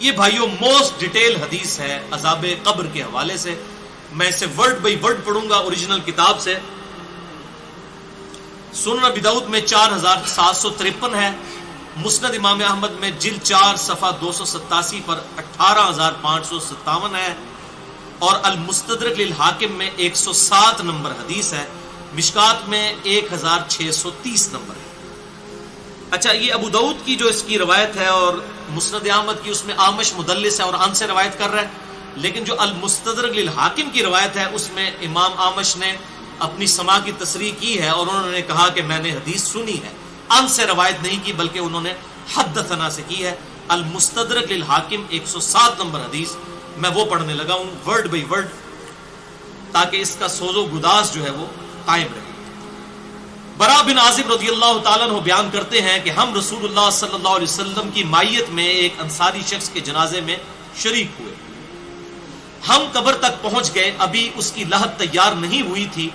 یہ بھائیوں most detail حدیث ہے عذاب قبر کے حوالے سے. میں اسے ورڈ بائی ورڈ پڑھوں گا اوریجنل کتاب سے. سنن ابی داؤد میں 4753 ہے. مسند امام احمد میں جلد 4 صفحہ 287 پر 18557 ہے. اور المستدرک للحاکم میں 107 نمبر حدیث ہے. مشکات میں 1630 نمبر ہے. اچھا یہ ابو داؤد کی جو اس کی روایت ہے اور مسند احمد کی اس میں آمش مدلس ہے اور ان سے روایت کر رہا ہے. لیکن جو المستدرک للحاکم کی روایت ہے اس میں امام آمش نے اپنی سماع کی تصریح کی ہے اور انہوں نے کہا کہ میں نے حدیث سنی ہے. ان سے روایت نہیں کی بلکہ انہوں نے حدثنا سے کی ہے. المستدرک للحاکم 107 نمبر حدیث میں وہ پڑھنے لگا ہوں ورڈ بائی ورڈ تاکہ اس کا سوز و گداز جو ہے وہ قائم رہے. برا بن عازب رضی اللہ تعالیٰ عنہ بیان کرتے ہیں کہ ہم رسول اللہ صلی اللہ علیہ وسلم کی مائیت میں ایک انصاری شخص کے جنازے میں شریک ہوئے. ہم قبر تک پہنچ گئے. ابھی اس کی لحد تیار نہیں ہوئی تھی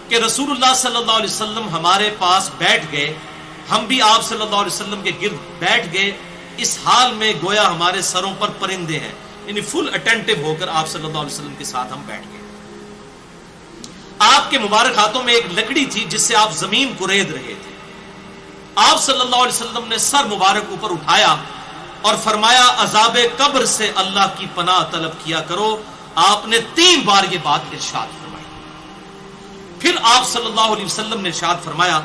کہ رسول اللہ صلی اللہ علیہ وسلم ہمارے پاس بیٹھ گئے. ہم بھی آپ صلی اللہ علیہ وسلم کے گرد بیٹھ گئے اس حال میں گویا ہمارے سروں پر پرندے ہیں. یعنی فل اٹینٹو ہو کر آپ صلی اللہ علیہ وسلم کے ساتھ ہم بیٹھ گئے. آپ کے مبارک ہاتھوں میں ایک لکڑی تھی جس سے آپ زمین کورید رہے تھے. آپ صلی اللہ علیہ وسلم نے سر مبارک اوپر اٹھایا اور فرمایا عذاب قبر سے اللہ کی پناہ طلب کیا کرو. آپ نے 3 بار یہ بات ارشاد فرمائی. پھر آپ صلی اللہ علیہ وسلم نے ارشاد فرمایا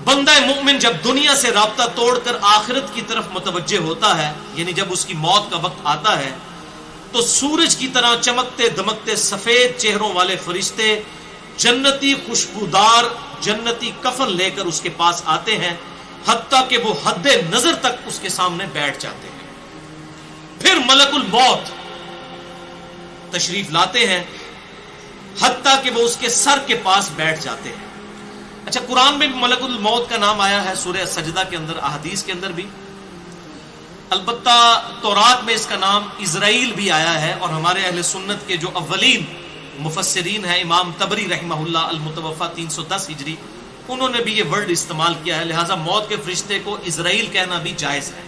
بندہ مومن جب دنیا سے رابطہ توڑ کر آخرت کی طرف متوجہ ہوتا ہے یعنی جب اس کی موت کا وقت آتا ہے تو سورج کی طرح چمکتے دمکتے سفید چہروں والے فرشتے جنتی خوشبودار جنتی کفن لے کر اس کے پاس آتے ہیں حتیٰ کہ وہ حد نظر تک اس کے سامنے بیٹھ جاتے ہیں. پھر ملک الموت تشریف لاتے ہیں حتیٰ کہ وہ اس کے سر کے پاس بیٹھ جاتے ہیں. اچھا قرآن میں بھی ملک الموت کا نام آیا ہے سورہ سجدہ کے اندر, احادیث کے اندر بھی. البتہ تورات میں اس کا نام اسرائیل بھی آیا ہے اور ہمارے اہل سنت کے جو اولین مفسرین ہیں امام طبری رحمہ اللہ المتوفی 310 ہجری انہوں نے بھی یہ ورڈ استعمال کیا ہے. لہٰذا موت کے فرشتے کو اسرائیل کہنا بھی جائز ہے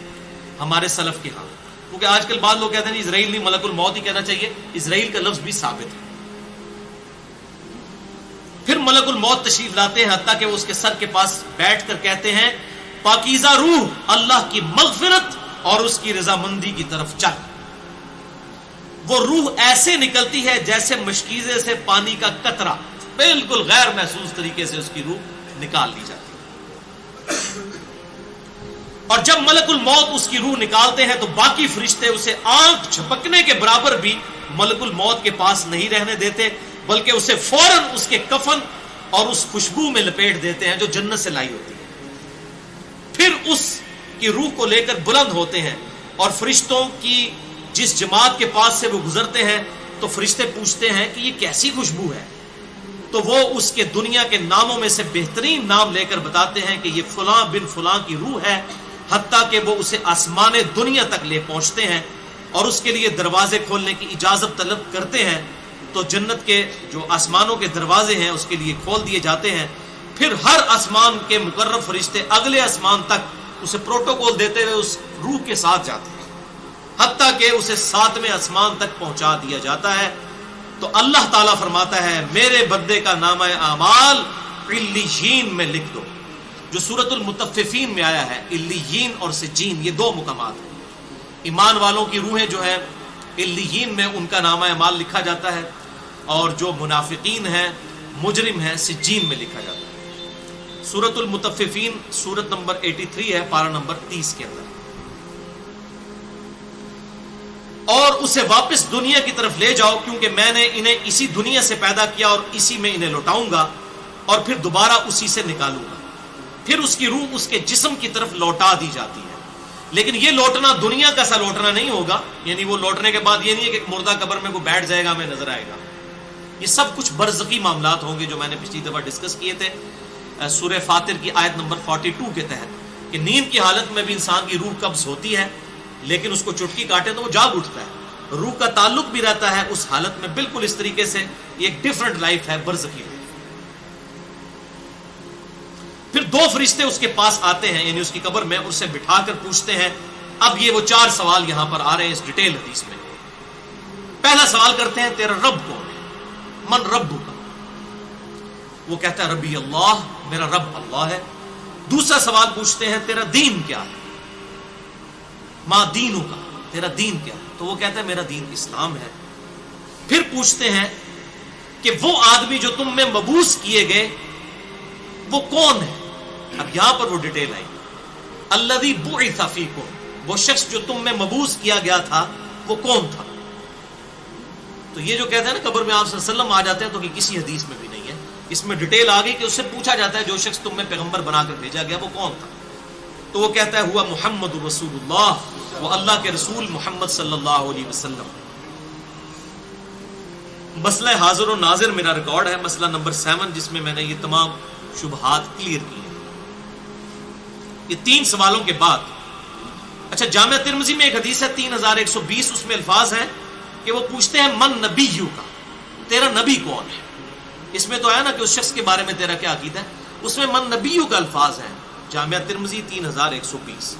ہمارے سلف کے ہاں. کیونکہ آج کل بعض لوگ کہتے ہیں اسرائیل نہیں ملک الموت ہی کہنا چاہیے. اسرائیل کا لفظ بھی ثابت ہے. پھر ملک الموت تشریف لاتے ہیں حتیٰ کہ وہ اس کے سر کے پاس بیٹھ کر کہتے ہیں پاکیزہ روح اللہ کی مغفرت اور اس کی رضامندی کی طرف چل. وہ روح ایسے نکلتی ہے جیسے مشکیزے سے پانی کا قطرہ, بالکل غیر محسوس طریقے سے اس کی روح نکال لی جاتی ہے. اور جب ملک الموت اس کی روح نکالتے ہیں تو باقی فرشتے اسے آنکھ جھپکنے کے برابر بھی ملک الموت کے پاس نہیں رہنے دیتے بلکہ اسے فوراً اس کے کفن اور اس خوشبو میں لپیٹ دیتے ہیں جو جنت سے لائی ہوتی ہے. پھر اس کی روح کو لے کر بلند ہوتے ہیں اور فرشتوں کی جس جماعت کے پاس سے وہ گزرتے ہیں تو فرشتے پوچھتے ہیں کہ یہ کیسی خوشبو ہے. تو وہ اس کے دنیا کے ناموں میں سے بہترین نام لے کر بتاتے ہیں کہ یہ فلاں بن فلاں کی روح ہے. حتیٰ کہ وہ اسے آسمان دنیا تک لے پہنچتے ہیں اور اس کے لیے دروازے کھولنے کی اجازت طلب کرتے ہیں تو جنت کے جو آسمانوں کے دروازے ہیں اس کے لیے کھول دیے جاتے ہیں. پھر ہر آسمان کے مقرب فرشتے اگلے آسمان تک اسے پروٹوکول دیتے ہوئے اس روح کے ساتھ جاتے ہیں حتیٰ کہ اسے 7ویں آسمان تک پہنچا دیا جاتا ہے. تو اللہ تعالیٰ فرماتا ہے میرے بندے کا نامہ اعمال علیین میں لکھ دو. جو سورۃ المطففین میں آیا ہے علیین اور سجین یہ 2 مقامات ہیں. ایمان والوں کی روحیں جو ہیں علیین میں ان کا نامہ اعمال لکھا جاتا ہے اور جو منافقین ہیں مجرم ہیں سجین میں لکھا جاتا ہے. سورۃ المطففین سورت نمبر 83 ہے پارہ نمبر 30 کے اندر. اور اسے واپس دنیا کی طرف لے جاؤ کیونکہ میں نے انہیں اسی دنیا سے پیدا کیا اور اسی میں انہیں لوٹاؤں گا اور پھر دوبارہ اسی سے نکالوں گا. پھر اس کی روح اس کے جسم کی طرف لوٹا دی جاتی ہے. لیکن یہ لوٹنا دنیا کا سا لوٹنا نہیں ہوگا. یعنی وہ لوٹنے کے بعد یہ نہیں ہے کہ مردہ قبر میں کوئی بیٹھ جائے گا ہمیں نظر آئے گا. یہ سب کچھ برزخی معاملات ہوں گے جو میں نے پچھلی دفعہ ڈسکس کیے تھے سورہ فاطر کی آیت نمبر 42 کے تحت کہ نیند کی حالت میں بھی انسان کی روح قبض ہوتی ہے لیکن اس کو چٹکی کاٹے تو وہ جاگ اٹھتا ہے. روح کا تعلق بھی رہتا ہے اس حالت میں بالکل اس طریقے سے. ایک ڈیفرنٹ لائف ہے برزخی لائف. پھر دو فرشتے اس کے پاس آتے ہیں یعنی اس کی قبر میں، اسے بٹھا کر پوچھتے ہیں. اب یہ وہ 4 سوال یہاں پر آ رہے ہیں اس ڈیٹیل حدیث میں. پہلا سوال کرتے ہیں تیرا رب کون ہے؟ من رب کا؟ وہ کہتا ہے ربی اللہ، میرا رب اللہ ہے. دوسرا سوال پوچھتے ہیں تیرا دین کیا ہے؟ ما دینوں کا، تیرا دین کیا ہے؟ تو وہ کہتا ہے میرا دین اسلام ہے. پھر پوچھتے ہیں کہ وہ آدمی جو تم میں مبعوث کیے گئے وہ کون ہے؟ اب یہاں پر وہ ڈیٹیل آئی. الذی بعث فیکم، وہ شخص جو تم میں مبعوث کیا گیا تھا وہ کون تھا؟ تو یہ جو کہتے ہیں نا قبر میں آپ صلی اللہ علیہ وسلم آ جاتے ہیں، تو کہ کسی حدیث میں بھی نہیں ہے. اس میں ڈیٹیل آ گئی کہ اس سے پوچھا جاتا ہے جو شخص تم میں پیغمبر بنا کر بھیجا گیا وہ کون تھا؟ تو وہ کہتا ہے ہوا محمد رسول اللہ، وہ اللہ کے رسول محمد صلی اللہ علیہ وسلم. مسئلہ حاضر و ناظر میرا ریکارڈ ہے، مسئلہ نمبر 7، جس میں نے یہ تمام شبہات کلیئر کی ہیں. یہ 3 سوالوں کے بعد اچھا جامعہ ترمذی میں ایک حدیث ہے 3120، اس میں الفاظ ہیں کہ وہ پوچھتے ہیں من نبیو کا، تیرا نبی کون ہے؟ اس میں تو آیا نا کہ اس شخص کے بارے میں تیرا کیا عقیدہ ہے، اس میں من نبیو کا الفاظ ہیں. جامعہ ترمذی 3120.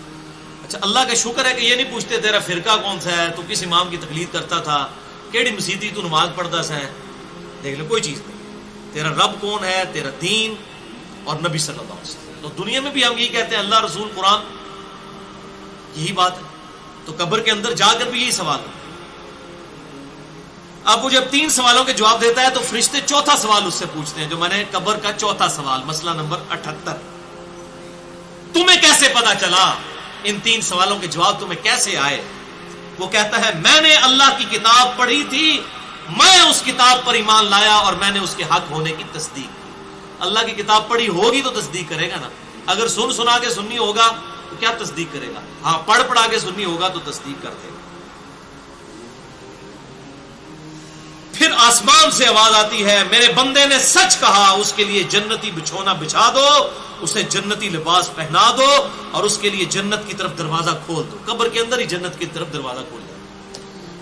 اچھا اللہ کا شکر ہے کہ یہ نہیں پوچھتے تیرا فرقہ کون سا ہے، تو کس امام کی تقلید کرتا تھا، کیڑی مسیتی تو نماز پڑھتا سا ہے. دیکھ لے کوئی چیز نہیں. تیرا رب کون ہے، تیرا دین اور نبی صلی اللہ علیہ وسلم. تو دنیا میں بھی ہم یہی کہتے ہیں اللہ رسول قرآن، یہی بات ہے. تو قبر کے اندر جا کر بھی یہی سوال ہے. اب وہ جب 3 سوالوں کے جواب دیتا ہے تو فرشتے 4تھا سوال اس سے پوچھتے ہیں، جو میں نے قبر کا 4تھا سوال، مسئلہ نمبر 78. تمہیں کیسے پتا چلا، ان 3 سوالوں کے جواب تمہیں کیسے آئے؟ وہ کہتا ہے میں نے اللہ کی کتاب پڑھی تھی، میں اس کتاب پر ایمان لایا اور میں نے اس کے حق ہونے کی تصدیق کی. اللہ کی کتاب پڑھی ہوگی تو تصدیق کرے گا نا. اگر سنا کے سنی ہوگا تو کیا تصدیق کرے گا؟ ہاں پڑھا کے سنی ہوگا تو تصدیق کر دے گا. پھر آسمان سے آواز آتی ہے میرے بندے نے سچ کہا، اس کے لیے جنتی بچھونا بچھا دو، اسے جنتی لباس پہنا دو اور اس کے لیے جنت کی طرف دروازہ کھول دو. قبر کے اندر ہی جنت کی طرف دروازہ کھول دو.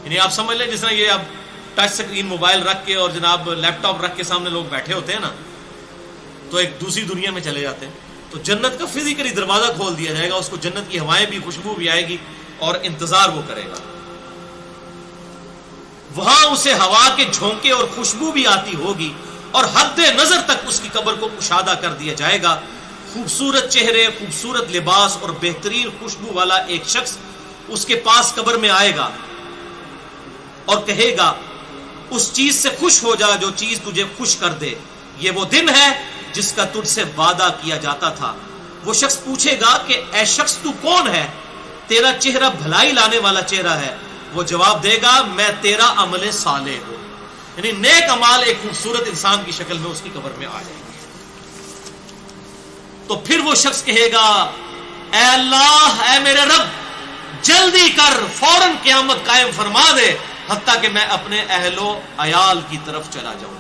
یعنی آپ سمجھ لیں جس طرح یہ اب ٹچ سکرین موبائل رکھ کے اور جناب لیپ ٹاپ رکھ کے سامنے لوگ بیٹھے ہوتے ہیں نا، تو ایک دوسری دنیا میں چلے جاتے ہیں. تو جنت کا فزیکلی دروازہ کھول دیا جائے گا، اس کو جنت کی ہوائیں بھی، خوشبو بھی آئے گی اور انتظار وہ کرے گا. وہاں اسے ہوا کے جھونکے اور خوشبو بھی آتی ہوگی اور حد نظر تک اس کی قبر کو کشادہ کر دیا جائے گا. خوبصورت چہرے، خوبصورت لباس اور بہترین خوشبو والا ایک شخص اس کے پاس قبر میں آئے گا اور کہے گا اس چیز سے خوش ہو جا جو چیز تجھے خوش کر دے، یہ وہ دن ہے جس کا تجھ سے وعدہ کیا جاتا تھا. وہ شخص پوچھے گا کہ اے شخص تو کون ہے، تیرا چہرہ بھلائی لانے والا چہرہ ہے. وہ جواب دے گا میں تیرا عمل صالح ہوں. یعنی نیک اعمال ایک خوبصورت انسان کی شکل میں اس کی قبر میں آ جائے گا. تو پھر وہ شخص کہے گا اے اللہ، اے میرے رب، جلدی کر، فوراً قیامت قائم فرما دے حتیٰ کہ میں اپنے اہل و عیال کی طرف چلا جاؤں.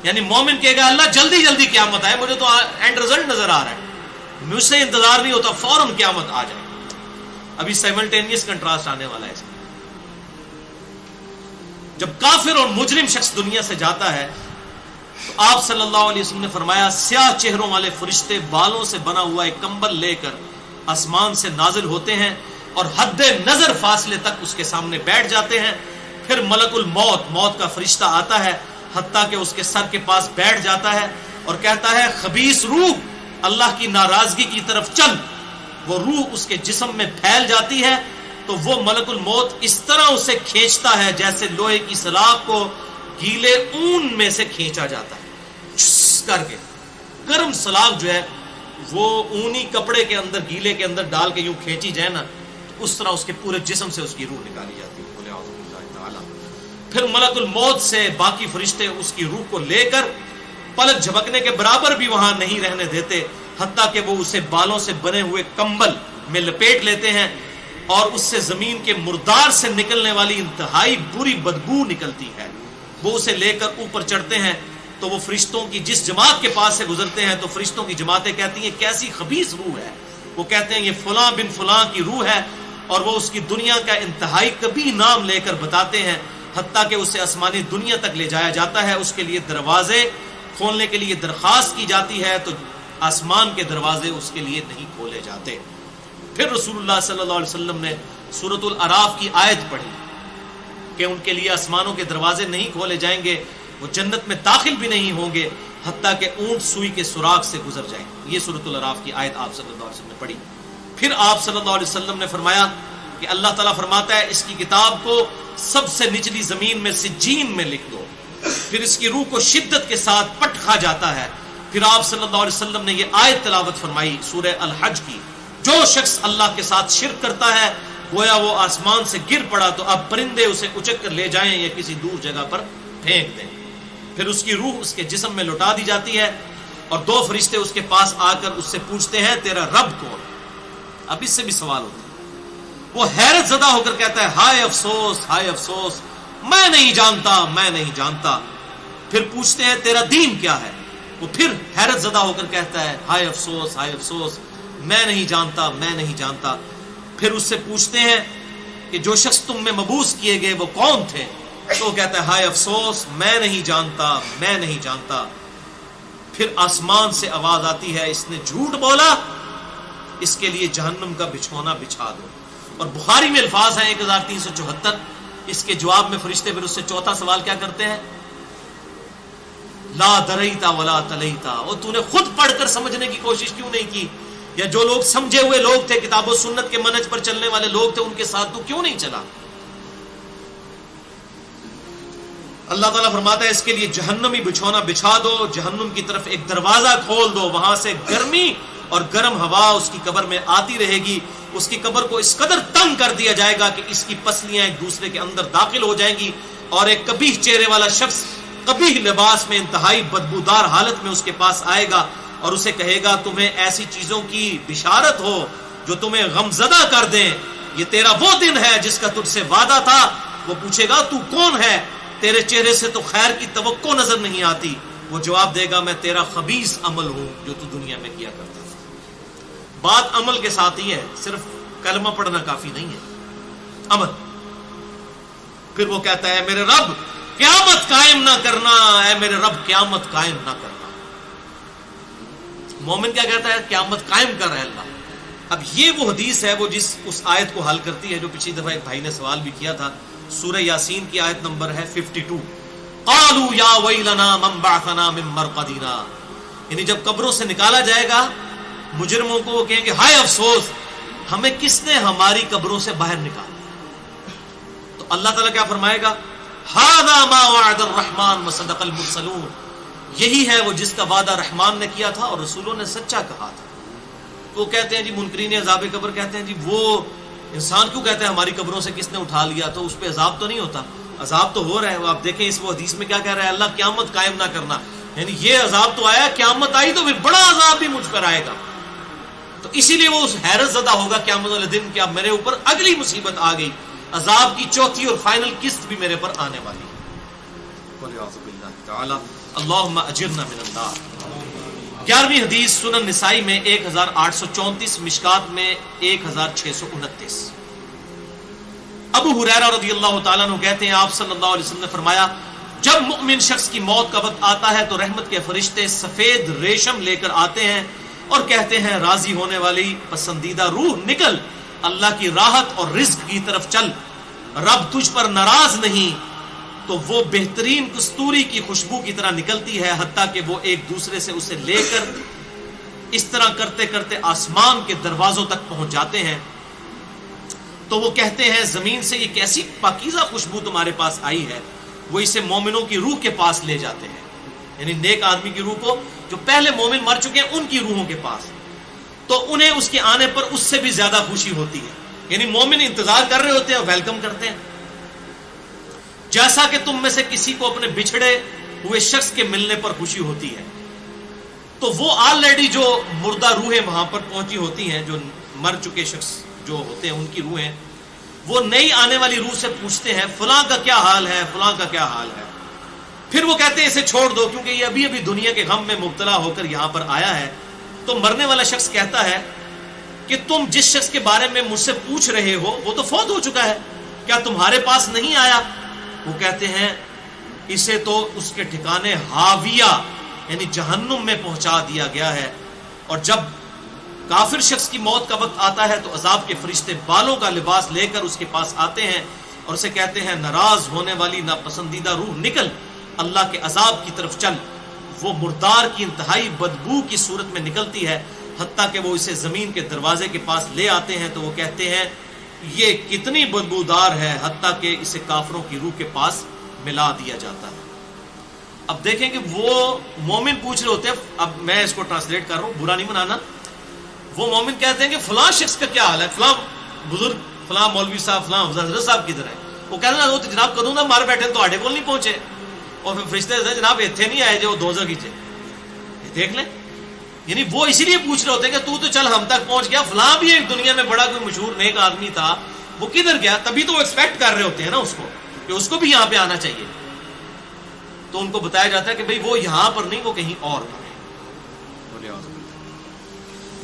یعنی مومن کہے گا اللہ جلدی جلدی قیامت آئے، مجھے تو اینڈ رزلٹ نظر آ رہا ہے، مجھ سے انتظار نہیں ہوتا، فوراً قیامت آ جائے. ابھی سائملٹینیس کنٹراسٹ آنے والا ہے اس میں. جب کافر اور مجرم شخص دنیا سے جاتا ہے تو آپ صلی اللہ علیہ وسلم نے فرمایا سیاہ چہروں والے فرشتے بالوں سے بنا ہوا ایک کمبل لے کر آسمان سے نازل ہوتے ہیں اور حد نظر فاصلے تک اس کے سامنے بیٹھ جاتے ہیں. پھر ملک الموت، موت کا فرشتہ آتا ہے حتیٰ کہ اس کے سر کے پاس بیٹھ جاتا ہے اور کہتا ہے خبیث روح اللہ کی ناراضگی کی طرف چل. وہ روح اس کے جسم میں پھیل جاتی ہے تو وہ ملک الموت اس طرح اسے کھینچتا ہے جیسے لوہے کی سلاخ کو گیلے اون میں سے کھینچا جاتا ہے، چھس کر کے. گرم سلاخ جو ہے وہ اونی کپڑے کے اندر، گیلے کے اندر ڈال کے یوں کھینچی جائے نا، تو اس طرح اس کے پورے جسم سے اس کی روح نکالی جاتی ہے. بولے اعوذ باللہ تعالی. پھر ملک الموت سے باقی فرشتے اس کی روح کو لے کر پلک جھپکنے کے برابر بھی وہاں نہیں رہنے دیتے حتیٰ کہ وہ اسے بالوں سے بنے ہوئے کمبل میں لپیٹ لیتے ہیں اور اس سے زمین کے مردار سے نکلنے والی انتہائی بری بدبو نکلتی ہے. وہ اسے لے کر اوپر چڑھتے ہیں تو وہ فرشتوں کی جس جماعت کے پاس سے گزرتے ہیں تو فرشتوں کی جماعتیں کہتی ہیں کیسی خبیث روح ہے. وہ کہتے ہیں یہ فلاں بن فلاں کی روح ہے اور وہ اس کی دنیا کا انتہائی کبھی نام لے کر بتاتے ہیں حتیٰ کہ اسے آسمانی دنیا تک لے جایا جاتا ہے. اس کے لیے دروازے کھولنے کے لیے درخواست کی جاتی ہے تو آسمان کے دروازے اس کے لیے نہیں کھولے جاتے. پھر رسول اللہ صلی اللہ علیہ وسلم نے سورۃ الاعراف کی آیت پڑھی کہ ان کے لیے آسمانوں کے دروازے نہیں کھولے جائیں گے, وہ جنت میں داخل بھی نہیں ہوں گے حتیٰ کہ اونٹ سوئی کے سوراخ سے گزر جائیں. یہ سورۃ الاعراف کی آیت آپ صلی اللہ علیہ وسلم نے پڑھی. پھر آپ صلی اللہ علیہ وسلم نے فرمایا کہ اللہ تعالیٰ فرماتا ہے اس کی کتاب کو سب سے نچلی زمین میں سجین میں لکھ دو, پھر اس کی روح کو شدت کے ساتھ پٹ کھا جاتا ہے. پھر آپ صلی اللہ علیہ وسلم نے یہ آیت تلاوت فرمائی سورہ الحج کی, جو شخص اللہ کے ساتھ شرک کرتا ہے گویا وہ آسمان سے گر پڑا تو اب پرندے اسے اچک کر لے جائیں یا کسی دور جگہ پر پھینک دیں. پھر اس کی روح اس کے جسم میں لوٹا دی جاتی ہے اور 2 فرشتے اس کے پاس آ کر اس سے پوچھتے ہیں تیرا رب کون. اب اس سے بھی سوال ہوتا ہے. وہ حیرت زدہ ہو کر کہتا ہے ہائے افسوس ہائے افسوس, میں نہیں جانتا میں نہیں جانتا. پھر پوچھتے ہیں تیرا دین کیا ہے, وہ پھر حیرت زدہ ہو کر کہتا ہے ہائے افسوس میں نہیں جانتا میں نہیں جانتا. پھر اس سے پوچھتے ہیں کہ جو شخص تم میں مبعوث کیے گئے وہ کون تھے, تو کہتا ہے ہائے افسوس میں نہیں جانتا میں نہیں جانتا. پھر آسمان سے آواز آتی ہے اس نے جھوٹ بولا, اس کے لیے جہنم کا بچھونا بچھا دو. اور بخاری میں الفاظ ہیں 1374. اس کے جواب میں فرشتے پھر اس سے چوتھا سوال کیا کرتے ہیں, لا دریتا ولا تلیتا, اور تو نے خود پڑھ کر سمجھنے کی کوشش کیوں نہیں کی, یا جو لوگ سمجھے ہوئے لوگ تھے کتاب و سنت کے منہج پر چلنے والے لوگ تھے ان کے ساتھ تو کیوں نہیں چلا. اللہ تعالیٰ فرماتا ہے اس کے لیے جہنمی بچھونا بچھا دو, جہنم کی طرف ایک دروازہ کھول دو, وہاں سے گرمی اور گرم ہوا اس کی قبر میں آتی رہے گی. اس کی قبر کو اس قدر تنگ کر دیا جائے گا کہ اس کی پسلیاں ایک دوسرے کے اندر داخل ہو جائیں گی, اور ایک قبیح چہرے والا شخص قبیح لباس میں انتہائی بدبودار حالت میں اس کے پاس آئے گا اور اسے کہے گا تمہیں ایسی چیزوں کی بشارت ہو جو تمہیں غمزدہ کر دیں, یہ تیرا وہ دن ہے جس کا تجھ سے وعدہ تھا. وہ پوچھے گا تو کون ہے, تیرے چہرے سے تو خیر کی توقع نظر نہیں آتی. وہ جواب دے گا میں تیرا خبیث عمل ہوں جو تو دنیا میں کیا کرتا تھا. بات عمل کے ساتھ ہی ہے, صرف کلمہ پڑھنا کافی نہیں ہے, عمل. پھر وہ کہتا ہے میرے رب قیامت قائم نہ کرنا, اے میرے رب قیامت قائم نہ کرنا. مومن کیا کہتا ہے قیامت قائم کر رہا ہے اللہ. اب یہ وہ حدیث ہے وہ جس اس آیت کو حل کرتی ہے جو پچھلی دفعہ ایک بھائی نے سوال بھی کیا تھا. سورہ یاسین کی آیت نمبر ہے 52. قالوا یا ویلنا من بعثنا من مرقدنا, یعنی جب قبروں سے نکالا جائے گا مجرموں کو وہ کہیں گے ہائے افسوس ہمیں کس نے ہماری قبروں سے باہر نکالا. تو اللہ تعالیٰ کیا فرمائے گا, ھذا ما وعد الرحمن وصدق المرسلون, یہی ہے وہ جس کا وعدہ رحمان نے کیا تھا اور رسولوں نے سچا کہا تھا. تو کہتے ہیں جی منکرین عذاب قبر کہتے ہیں جی وہ انسان کیوں کہتے ہیں ہماری قبروں سے کس نے اٹھا لیا, تو اس پہ عذاب تو نہیں ہوتا, عذاب تو ہو رہا ہے. وہ آپ دیکھیں اس وہ حدیث میں کیا کہہ رہا ہے, اللہ قیامت قائم نہ کرنا, یعنی یہ عذاب تو آیا, قیامت آئی تو پھر بڑا عذاب بھی مجھ پر آئے گا. تو اسی لیے وہ اس حیرت زدہ ہوگا قیامت والے دن کہ اب میرے اوپر اگلی مصیبت آ گئی, عذاب کی چوتھی اور فائنل قسط بھی میرے پر آنے والی ہے. اللہم اجرنا من النار. 11ویں حدیث سنن نسائی میں 1834, مشکات میں 1629. ابو ہریرہ رضی اللہ تعالیٰ عنہ کہتے ہیں آپ صلی اللہ علیہ وسلم نے فرمایا جب مؤمن شخص کی موت کا وقت آتا ہے تو رحمت کے فرشتے سفید ریشم لے کر آتے ہیں اور کہتے ہیں راضی ہونے والی پسندیدہ روح نکل, اللہ کی راحت اور رزق کی طرف چل, رب تجھ پر ناراض نہیں. تو وہ بہترین کستوری کی خوشبو کی طرح نکلتی ہے حتیٰ کہ وہ ایک دوسرے سے اسے لے کر اس طرح کرتے کرتے آسمان کے دروازوں تک پہنچ جاتے ہیں. تو وہ کہتے ہیں زمین سے یہ کیسی پاکیزہ خوشبو تمہارے پاس آئی ہے. وہ اسے مومنوں کی روح کے پاس لے جاتے ہیں, یعنی نیک آدمی کی روح کو, جو پہلے مومن مر چکے ہیں ان کی روحوں کے پاس. تو انہیں اس کے آنے پر اس سے بھی زیادہ خوشی ہوتی ہے, یعنی مومن انتظار کر رہے ہوتے ہیں اور ویلکم کرتے ہیں. جیسا کہ تم میں سے کسی کو اپنے بچھڑے ہوئے شخص کے ملنے پر خوشی ہوتی ہے. تو وہ آلریڈی جو مردہ روحیں وہاں پر پہنچی ہوتی ہیں, جو مر چکے شخص جو ہوتے ہیں ان کی روحیں, وہ نئی آنے والی روح سے پوچھتے ہیں فلاں کا کیا حال ہے, فلاں کا کیا حال ہے. پھر وہ کہتے ہیں اسے چھوڑ دو کیونکہ یہ ابھی ابھی دنیا کے غم میں مبتلا ہو کر یہاں پر آیا ہے. تو مرنے والا شخص کہتا ہے کہ تم جس شخص کے بارے میں مجھ سے پوچھ رہے ہو وہ تو فوت ہو چکا ہے, کیا تمہارے پاس نہیں آیا؟ وہ کہتے ہیں اسے تو اس کے ٹھکانے ہاویہ یعنی جہنم میں پہنچا دیا گیا ہے. اور جب کافر شخص کی موت کا وقت آتا ہے تو عذاب کے فرشتے بالوں کا لباس لے کر اس کے پاس آتے ہیں اور اسے کہتے ہیں ناراض ہونے والی ناپسندیدہ روح نکل، اللہ کے عذاب کی طرف چل۔ وہ مردار کی انتہائی بدبو کی صورت میں نکلتی ہے، حتیٰ کہ وہ اسے زمین کے دروازے کے پاس لے آتے ہیں تو وہ کہتے ہیں یہ کتنی بدبودار ہے، حتیٰ کہ اسے کافروں کی روح کے پاس ملا دیا جاتا ہے۔ اب دیکھیں کہ وہ مومن پوچھ رہے ہوتے ہیں، اب میں اس کو ٹرانسلیٹ کر رہا ہوں، برا نہیں منانا۔ وہ مومن کہتے ہیں کہ فلاں شخص کا کیا حال ہے، فلاں بزرگ، فلاں مولوی صاحب، فلاں حضرت صاحب کدھر ہے؟ وہ کہتے ہیں وہ تو جناب کدوں نہ مار بیٹھے تو آڈے کول نہیں پہنچے، اور پھر فرشتے کہتے ہیں جناب ایتھے نہیں آئے جو دوزخ ہی دیکھ لیں۔ یعنی وہ اسی لیے پوچھ رہے ہوتے ہیں کہ تو چل ہم تک پہنچ گیا، فلاں بھی ایک دنیا میں بڑا کوئی مشہور نیک آدمی تھا، وہ کدھر گیا؟ تبھی تو وہ ایکسپیکٹ کر رہے ہوتے ہیں نا اس کو کہ اس کو بھی یہاں پہ آنا چاہیے۔ تو ان کو بتایا جاتا ہے کہ بھئی وہ یہاں پر نہیں، وہ کہیں اور پر ہے۔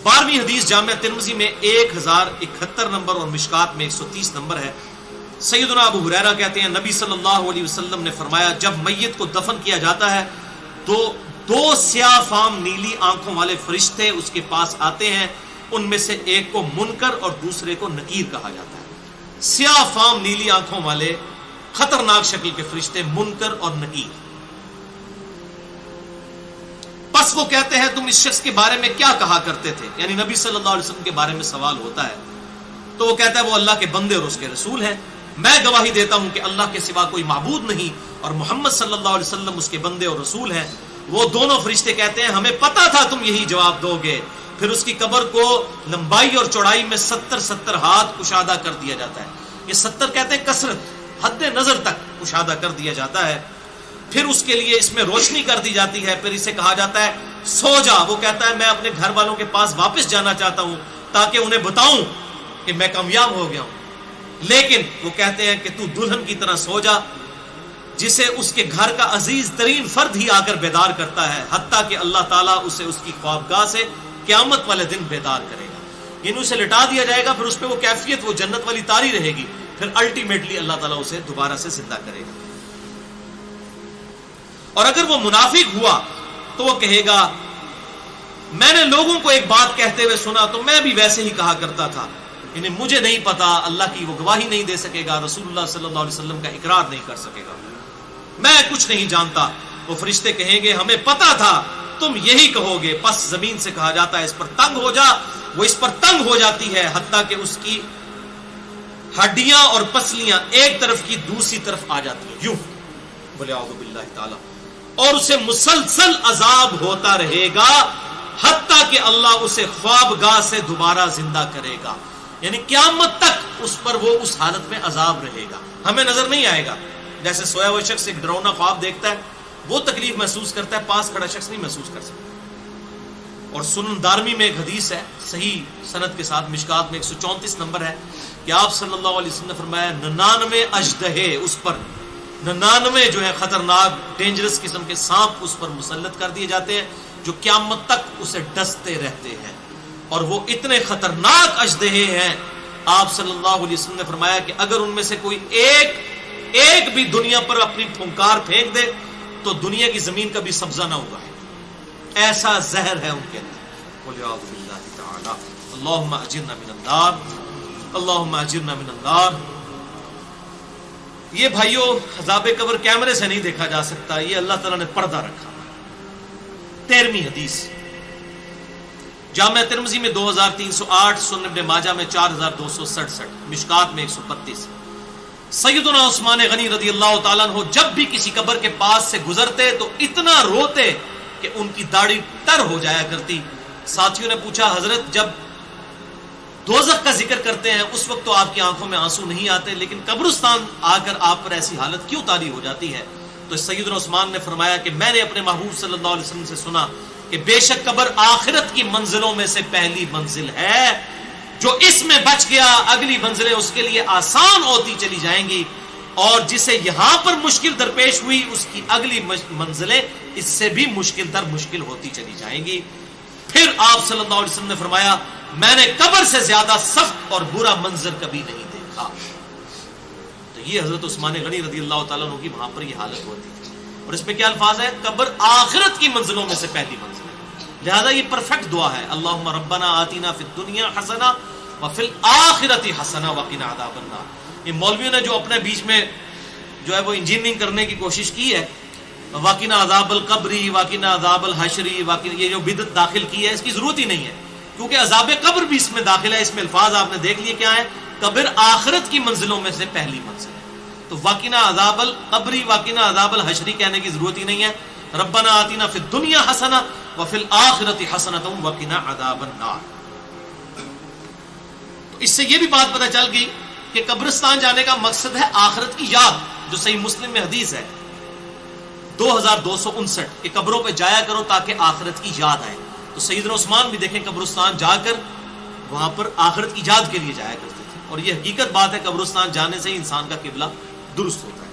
12ویں حدیث جامعہ ترمذی میں 1071 نمبر اور مشکات میں 130 نمبر ہے۔ سیدنا ابو ہریرہ کہتے ہیں نبی صلی اللہ علیہ وسلم نے فرمایا جب میت کو دفن کیا جاتا ہے تو 2 سیاہ فام نیلی آنکھوں والے فرشتے اس کے پاس آتے ہیں، ان میں سے ایک کو منکر اور دوسرے کو نکیر کہا جاتا ہے۔ سیاہ فام نیلی آنکھوں والے خطرناک شکل کے فرشتے منکر اور نکیر۔ پس وہ کہتے ہیں تم اس شخص کے بارے میں کیا کہا کرتے تھے، یعنی نبی صلی اللہ علیہ وسلم کے بارے میں سوال ہوتا ہے تو وہ کہتا ہے وہ اللہ کے بندے اور اس کے رسول ہیں، میں گواہی دیتا ہوں کہ اللہ کے سوا کوئی معبود نہیں اور محمد صلی اللہ علیہ وسلم اس کے بندے اور رسول ہیں۔ وہ دونوں فرشتے کہتے ہیں ہمیں پتا تھا تم یہی جواب دو گے۔ پھر اس کی قبر کو لمبائی اور چوڑائی میں 70 ہاتھ کشادہ کر دیا جاتا ہے۔ یہ 70 کہتے ہیں کثرت، حد نظر تک کشادہ کر دیا جاتا ہے۔ پھر اس کے لیے اس میں روشنی کر دی جاتی ہے، پھر اسے کہا جاتا ہے سو جا۔ وہ کہتا ہے میں اپنے گھر والوں کے پاس واپس جانا چاہتا ہوں تاکہ انہیں بتاؤں کہ میں کامیاب ہو گیا ہوں، لیکن وہ کہتے ہیں کہ تو دلہن کی طرح سو جا، جسے اس کے گھر کا عزیز ترین فرد ہی آ کر بیدار کرتا ہے، حتیٰ کہ اللہ تعالیٰ اسے اس کی خوابگاہ سے قیامت والے دن بیدار کرے گا۔ یعنی اسے لٹا دیا جائے گا، پھر اس پہ وہ کیفیت وہ جنت والی تاری رہے گی، پھر الٹیمیٹلی اللہ تعالیٰ اسے دوبارہ سے زندہ کرے گا۔ اور اگر وہ منافق ہوا تو وہ کہے گا میں نے لوگوں کو ایک بات کہتے ہوئے سنا تو میں بھی ویسے ہی کہا کرتا تھا، یعنی مجھے نہیں پتا، اللہ کی وہ گواہی نہیں دے سکے گا، رسول اللہ صلی اللہ علیہ وسلم کا اقرار نہیں کر سکے گا، میں کچھ نہیں جانتا۔ وہ فرشتے کہیں گے ہمیں پتا تھا تم یہی کہو گے، پس زمین سے کہا جاتا ہے اس پر تنگ ہو جا، وہ اس پر تنگ ہو جاتی ہے حتیٰ کہ اس کی ہڈیاں اور پسلیاں ایک طرف کی دوسری طرف آ جاتی ہیں، یوں بولے اعوذ باللہ تعالی، اور اسے مسلسل عذاب ہوتا رہے گا حتیٰ کہ اللہ اسے خوابگاہ سے دوبارہ زندہ کرے گا، یعنی قیامت تک اس پر وہ اس حالت میں عذاب رہے گا، ہمیں نظر نہیں آئے گا۔ جیسے سویا ہوا شخص ایک ڈراؤنا خواب دیکھتا ہے وہ تکلیف محسوس کرتا ہے، پاس کھڑا شخص نہیں محسوس کر سکتا۔ اور سنن دارمی میں ایک حدیث ہے صحیح سند کے ساتھ، مشکات میں 134 نمبر ہے کہ آپ صلی اللہ علیہ وسلم نے فرمایا 99 اژدہے اس پر، 99 جو ہے خطرناک ڈینجرس قسم کے سانپ اس پر مسلط کر دیے جاتے ہیں جو قیامت تک اسے ڈستے رہتے ہیں، اور وہ اتنے خطرناک اژدہے ہیں آپ صلی اللہ علیہ وسلم نے فرمایا کہ اگر ان میں سے کوئی ایک بھی دنیا پر اپنی پھنکار پھینک دے تو دنیا کی زمین کا بھی سبزہ نہ ہوا ہے، ایسا زہر ہے ان کے اندر۔ قل اعوذ باللہ تعالی اللہم اجرنا من النار، اللہم اجرنا من النار۔ یہ بھائیو عذاب قبر کیمرے سے نہیں دیکھا جا سکتا، یہ اللہ تعالیٰ نے پردہ رکھا۔ 13ویں حدیث جامعہ ترمذی میں 2308، سنن ابن ماجہ میں 4267، مشکات میں 132۔ سیدنا عثمان غنی رضی اللہ تعالیٰ عنہ جب بھی کسی قبر کے پاس سے گزرتے تو اتنا روتے کہ ان کی داڑھی تر ہو جایا کرتی۔ ساتھیوں نے پوچھا حضرت جب دوزخ کا ذکر کرتے ہیں اس وقت تو آپ کی آنکھوں میں آنسو نہیں آتے، لیکن قبرستان آ کر آپ پر ایسی حالت کیوں طاری ہو جاتی ہے؟ تو سیدنا عثمان نے فرمایا کہ میں نے اپنے محبوب صلی اللہ علیہ وسلم سے سنا کہ بے شک قبر آخرت کی منزلوں میں سے پہلی منزل ہے، جو اس میں بچ گیا اگلی منزلیں اس کے لیے آسان ہوتی چلی جائیں گی، اور جسے یہاں پر مشکل درپیش ہوئی اس کی اگلی منزلیں اس سے بھی مشکل در مشکل ہوتی چلی جائیں گی۔ پھر آپ صلی اللہ علیہ وسلم نے فرمایا میں نے قبر سے زیادہ سخت اور برا منظر کبھی نہیں دیکھا۔ تو یہ حضرت عثمان غنی رضی اللہ تعالیٰ عنہ کی وہاں پر یہ حالت ہوتی تھی، اور اس میں کیا الفاظ ہے؟ قبر آخرت کی منزلوں میں سے پہلی منزل ہے۔ لہذا یہ پرفیکٹ دعا ہے، اللہم ربنا آتینا فی الدنیا حسنہ وفی الآخرۃ حسنہ وقنا عذاب النار۔ یہ مولویوں نے جو اپنے بیچ میں جو ہے وہ انجینئرنگ کرنے کی کوشش کی ہے، وقنا عذاب القبری، وقنا عذاب الحشری، یہ جو بدعت داخل کی ہے، اس کی ضرورت ہی نہیں ہے، کیونکہ عذاب قبر بھی اس میں داخل ہے۔ اس میں الفاظ آپ نے دیکھ لیے کیا ہے، قبر آخرت کی منزلوں میں سے پہلی منزل ہے، تو وقنا عذاب القبری وقنا عذاب الحشری کہنے کی ضرورت ہی نہیں ہے۔ ربنا آتینا فی الدنیا حسنہ وفی الآخرۃ حسنۃ وقنا عذاب النار۔ تو اس سے یہ بھی بات پتہ چل گئی کہ قبرستان جانے کا مقصد ہے آخرت کی یاد، جو صحیح مسلم میں حدیث ہے 2259 کہ قبروں پہ جایا کرو تاکہ آخرت کی یاد آئے۔ تو سیدنا عثمان بھی دیکھیں قبرستان جا کر وہاں پر آخرت کی یاد کے لیے جایا کرتے تھے، اور یہ حقیقت بات ہے، قبرستان جانے سے ہی انسان کا قبلہ درست ہوتا ہے۔